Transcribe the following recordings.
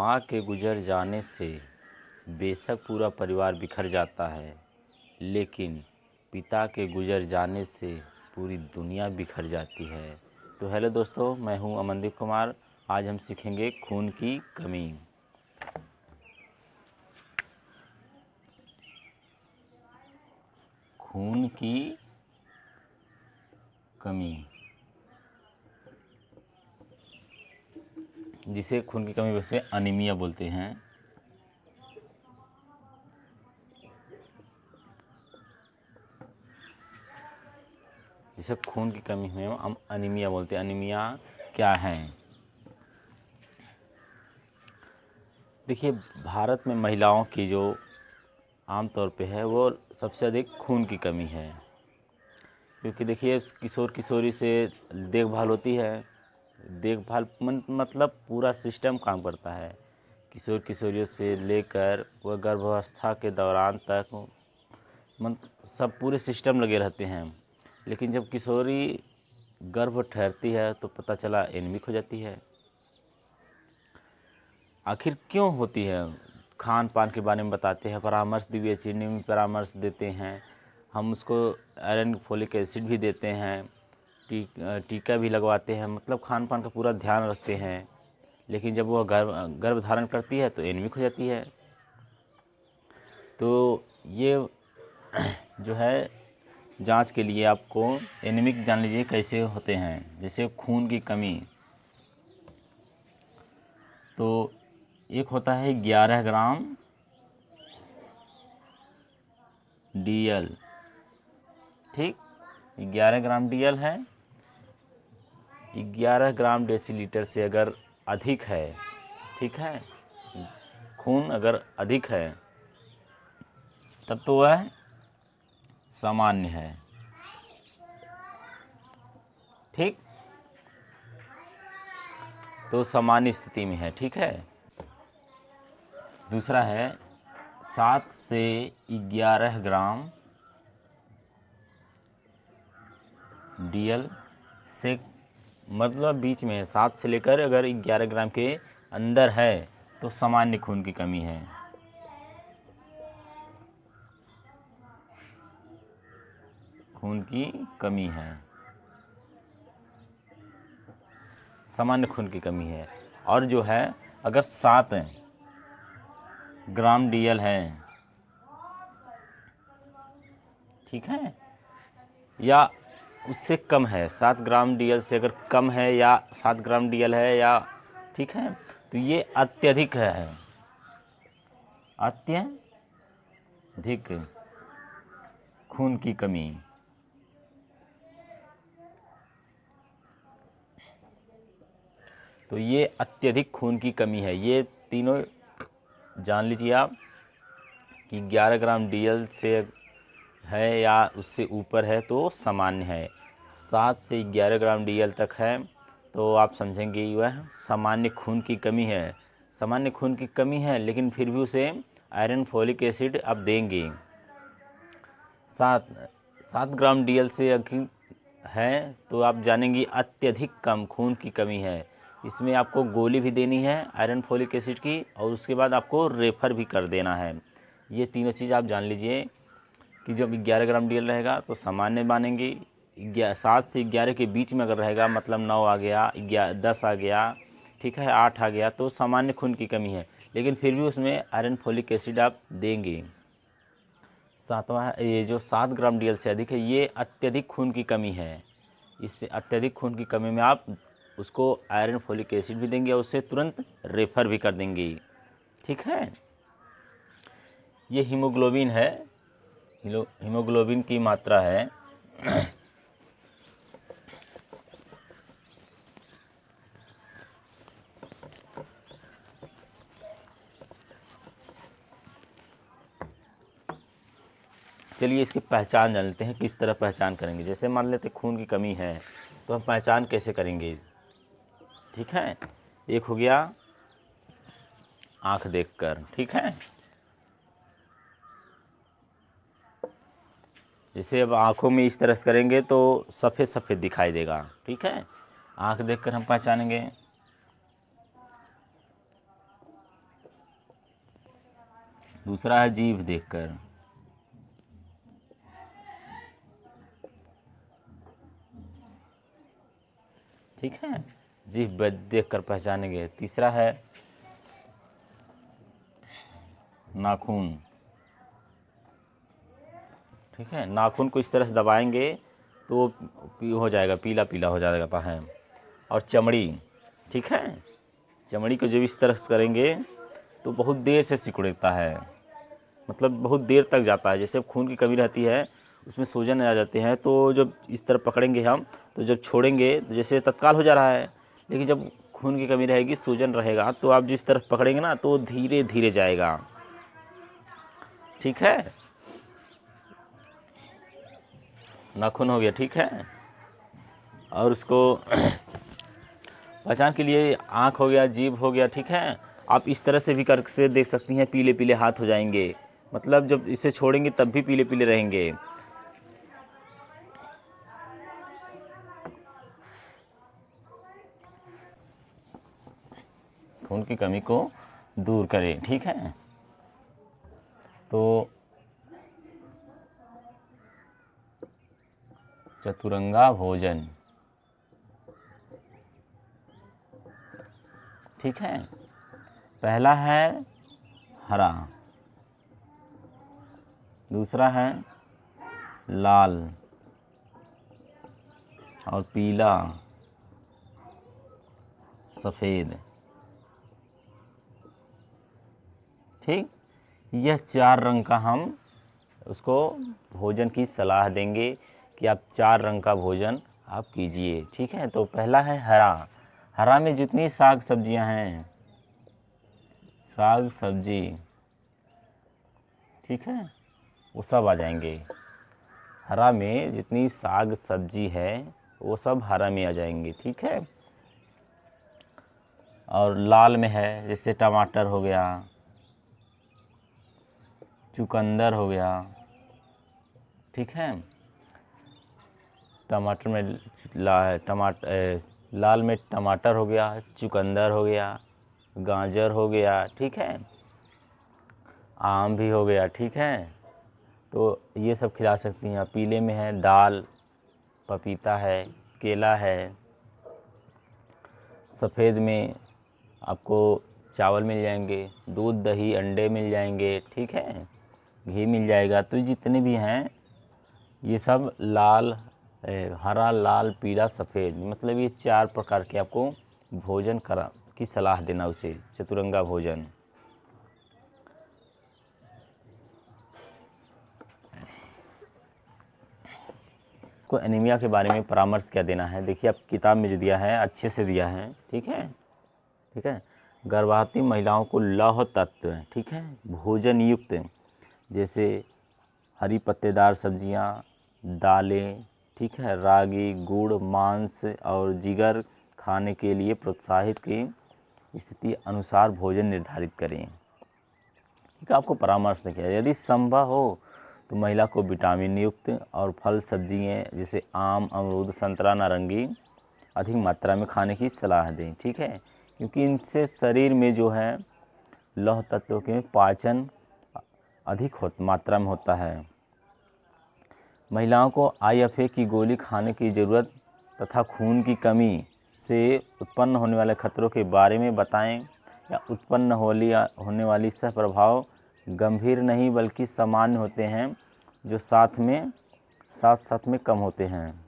माँ के गुजर जाने से बेशक पूरा परिवार बिखर जाता है, लेकिन पिता के गुजर जाने से पूरी दुनिया बिखर जाती है। तो हेलो दोस्तों, मैं हूं अमनदीप कुमार। आज हम सीखेंगे खून की कमी। खून की कमी, जिसे खून की कमी वैसे अनीमिया बोलते हैं। जिसे खून की कमी में हम अनीमिया बोलते हैं। अनीमिया क्या है? देखिए, भारत में महिलाओं की जो आमतौर पे है वो सबसे अधिक खून की कमी है, क्योंकि देखिए किशोर किशोरी से देखभाल होती है। देखभाल मतलब पूरा सिस्टम काम करता है। किशोर किशोरियों से लेकर वह गर्भावस्था के दौरान तक सब पूरे सिस्टम लगे रहते हैं। लेकिन जब किशोरी गर्भ ठहरती है तो पता चला एनीमिक हो जाती है। आखिर क्यों होती है? खान पान के बारे में बताते हैं, परामर्श दिव्य में परामर्श देते हैं। हम उसको आयरन फोलिक एसिड भी देते हैं, टीका भी लगवाते हैं, मतलब खान पान का पूरा ध्यान रखते हैं। लेकिन जब वह गर्भ धारण करती है तो एनीमिक हो जाती है। तो ये जो है जांच के लिए आपको एनीमिक जान लीजिए कैसे होते हैं। जैसे खून की कमी, तो एक होता है 11 ग्राम DL। ठीक, 11 ग्राम DL है। 11 ग्राम डेसीलीटर से अगर अधिक है, ठीक है, खून अगर अधिक है तब तो वह सामान्य है। ठीक, तो सामान्य स्थिति में है। ठीक है। दूसरा है 7 से 11 ग्राम DL से, मतलब बीच में है। 7 से लेकर अगर 11 ग्राम के अंदर है तो सामान्य खून की कमी है। खून की कमी है, सामान्य खून की कमी है। और जो है अगर 7 ग्राम DL है, ठीक है, या उससे कम है, 7 ग्राम DL से अगर कम है या 7 ग्राम DL है या, ठीक है, तो ये अत्यधिक है। अत्यधिक खून की कमी। तो ये अत्यधिक खून की कमी है। ये तीनों जान लीजिए आप कि 11 ग्राम DL से है या उससे ऊपर है तो सामान्य है। 7 से 11 ग्राम DL तक है तो आप समझेंगे वह सामान्य खून की कमी है। सामान्य खून की कमी है, लेकिन फिर भी उसे आयरन फोलिक एसिड आप देंगे। 7 ग्राम DL से अधिक है तो आप जानेंगे अत्यधिक कम खून की कमी है। इसमें आपको गोली भी देनी है आयरन फोलिक एसिड की, और उसके बाद आपको रेफ़र भी कर देना है। ये तीनों चीज़ आप जान लीजिए कि जब 11 ग्राम DL रहेगा तो सामान्य मानेंगे। 7 से 11 के बीच में अगर रहेगा, मतलब 9 आ गया, 10 आ गया, ठीक है, 8 आ गया, तो सामान्य खून की कमी है। लेकिन फिर भी उसमें आयरन फोलिक एसिड आप देंगे। ये जो 7 ग्राम DL से अधिक है, ये अत्यधिक खून की कमी है। इससे अत्यधिक खून की कमी में आप उसको आयरन फोलिक एसिड भी देंगे और उससे तुरंत रेफ़र भी कर देंगे। ठीक है। ये हीमोग्लोबिन है, हीमोग्लोबिन की मात्रा है। चलिए इसकी पहचान जान लेते हैं, किस तरह पहचान करेंगे। जैसे मान लेते खून की कमी है तो हम पहचान कैसे करेंगे। ठीक है, एक हो गया आँख देखकर, ठीक है। जैसे अब आँखों में इस तरह से करेंगे तो सफ़ेद सफ़ेद दिखाई देगा, ठीक है। आँख देखकर हम पहचानेंगे। दूसरा है जीभ देखकर। ठीक है, जीभ देखकर पहचानेंगे। तीसरा है नाखून। ठीक है, नाखून को इस तरह से दबाएंगे तो हो जाएगा, पीला पीला हो जाएगा है। और चमड़ी। ठीक है, चमड़ी को जब इस तरह से करेंगे तो बहुत देर से सिकुड़ता है, मतलब बहुत देर तक जाता है। जैसे खून की कमी रहती है, उसमें सूजन आ जाते हैं, तो जब इस तरह पकड़ेंगे हम, तो जब छोड़ेंगे तो जैसे तत्काल हो जा रहा है, लेकिन जब खून की कमी रहेगी, सूजन रहेगा, तो आप जिस तरफ पकड़ेंगे ना तो धीरे धीरे जाएगा। ठीक है, नाखून हो गया। ठीक है, और उसको पहचान के लिए आँख हो गया, जीभ हो गया। ठीक है, आप इस तरह से भी कर से देख सकती हैं, पीले पीले हाथ हो जाएंगे, मतलब जब इसे छोड़ेंगे तब भी पीले पीले रहेंगे। खून की कमी को दूर करें। ठीक है, तो चतुरंगा भोजन। ठीक है, पहला है हरा, दूसरा है लाल और पीला, सफ़ेद। ठीक, यह 4 रंग का हम उसको भोजन की सलाह देंगे कि आप 4 रंग का भोजन आप कीजिए। ठीक है, तो पहला है हरा। हरा में जितनी साग सब्जियां हैं, साग सब्जी, ठीक है, वो सब आ जाएंगे। हरा में जितनी साग सब्जी है वो सब हरा में आ जाएंगे। ठीक है, और लाल में है जैसे टमाटर हो गया, चुकंदर हो गया। ठीक है, टमाटर में लाल में टमाटर हो गया, चुकंदर हो गया, गाजर हो गया। ठीक है, आम भी हो गया। ठीक है, तो ये सब खिला सकती हैं। पीले में है दाल, पपीता है, केला है। सफ़ेद में आपको चावल मिल जाएंगे, दूध दही अंडे मिल जाएंगे। ठीक है, घी मिल जाएगा। तो जितने भी हैं ये सब लाल, हरा, लाल, पीला, सफ़ेद, मतलब ये 4 प्रकार के आपको भोजन करा की सलाह देना, उसे चतुरंगा भोजन। को एनीमिया के बारे में परामर्श क्या देना है, देखिए आप किताब में जो दिया है अच्छे से दिया है। ठीक है, ठीक है, गर्भवती महिलाओं को लौह तत्व, ठीक है, भोजन युक्त, जैसे हरी पत्तेदार सब्जियां, दालें, ठीक है, रागी, गुड़, मांस और जिगर खाने के लिए प्रोत्साहित की स्थिति अनुसार भोजन निर्धारित करें। ठीक है, आपको परामर्श किया, यदि संभव हो तो महिला को विटामिन युक्त और फल सब्जियां जैसे आम, अमरूद, संतरा, नारंगी अधिक मात्रा में खाने की सलाह दें। ठीक है, क्योंकि इनसे शरीर में जो है लौह तत्व के पाचन अधिक मात्रा में होता है। महिलाओं को IFA की गोली खाने की ज़रूरत तथा खून की कमी से उत्पन्न होने वाले खतरों के बारे में बताएं, या उत्पन्न होने वाली सह प्रभाव गंभीर नहीं बल्कि सामान्य होते हैं, जो साथ में कम होते हैं।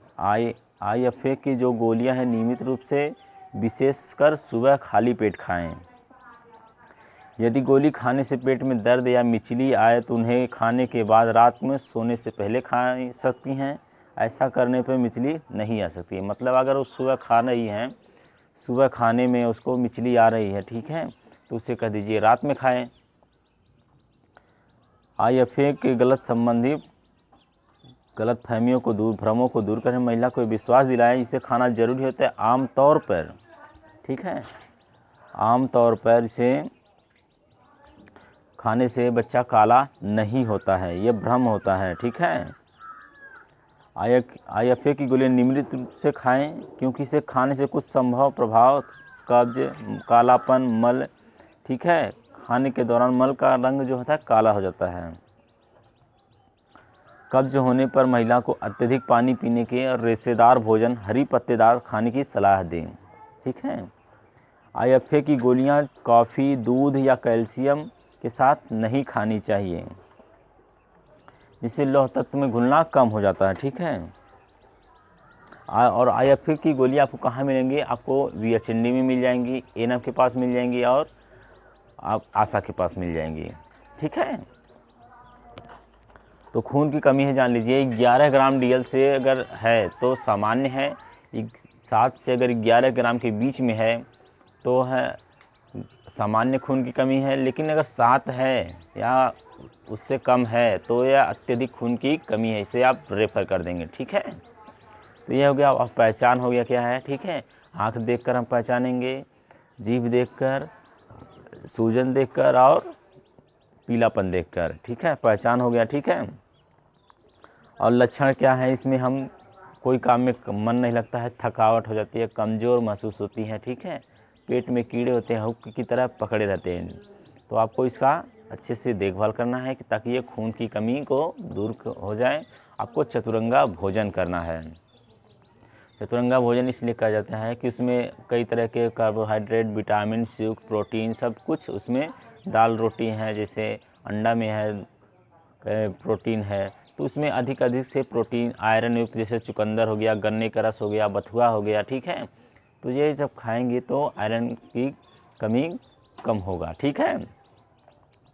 IFA की जो गोलियां हैं नियमित रूप से विशेषकर सुबह खाली पेट खाएं। यदि गोली खाने से पेट में दर्द या मिचली आए तो उन्हें खाने के बाद रात में सोने से पहले खा सकती हैं। ऐसा करने पर मिचली नहीं आ सकती है। मतलब अगर वो सुबह खा रही हैं, सुबह खाने में उसको मिचली आ रही है, ठीक है, तो उसे कह दीजिए रात में खाएं। IFA के गलत फहमियों को भ्रमों को दूर करें, महिला को विश्वास दिलाएं इसे खाना जरूरी होता है आम तौर पर। ठीक है, आम तौर पर इसे खाने से बच्चा काला नहीं होता है, ये भ्रम होता है। ठीक है, IFA की गोलियां नियमित रूप से खाएं, क्योंकि इसे खाने से कुछ संभव प्रभाव कब्ज, कालापन, मल, ठीक है, खाने के दौरान मल का रंग जो होता है काला हो जाता है। कब्ज होने पर महिला को अत्यधिक पानी पीने के और रेशेदार भोजन, हरी पत्तेदार खाने की सलाह दें। ठीक है। IFA की गोलियां कॉफ़ी, दूध या कैल्शियम के साथ नहीं खानी चाहिए, जिससे लौह तत्व में घुलना कम हो जाता है। ठीक है। और IFA की गोली आपको कहाँ मिलेंगी? आपको VHND में मिल जाएंगी, एनम के पास मिल जाएंगी और आप आशा के पास मिल जाएंगी। ठीक है। तो खून की कमी है, जान लीजिए 11 ग्राम DL से अगर है तो सामान्य है, 7 से अगर 11 ग्राम के बीच में है तो है सामान्य खून की कमी है, लेकिन अगर 7 है या उससे कम है तो यह अत्यधिक खून की कमी है, इसे आप रेफ़र कर देंगे। ठीक है। तो यह हो गया, अब पहचान हो गया क्या है। ठीक है। आँख देखकर हम पहचानेंगे, जीभ देखकर, सूजन देखकर और पीलापन देखकर। ठीक है, पहचान हो गया। ठीक है। और लक्षण क्या है इसमें? हम कोई काम में मन नहीं लगता है, थकावट हो जाती है, कमज़ोर महसूस होती है। ठीक है। पेट में कीड़े होते हैं, हुक की तरह पकड़े रहते हैं। तो आपको इसका अच्छे से देखभाल करना है कि ताकि ये खून की कमी को दूर हो जाए। आपको चतुरंगा भोजन करना है। चतुरंगा भोजन इसलिए कहा जाता है कि उसमें कई तरह के कार्बोहाइड्रेट, विटामिन, युक्त प्रोटीन सब कुछ उसमें, दाल रोटी है, जैसे अंडा में है प्रोटीन है, तो उसमें अधिक से प्रोटीन, आयरन युक्त, जैसे चुकंदर हो गया, गन्ने का रस हो गया, बथुआ हो गया। ठीक है। तो ये जब खाएंगे तो आयरन की कमी कम होगा। ठीक है।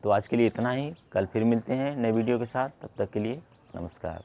तो आज के लिए इतना ही, कल फिर मिलते हैं नए वीडियो के साथ, तब तक के लिए नमस्कार।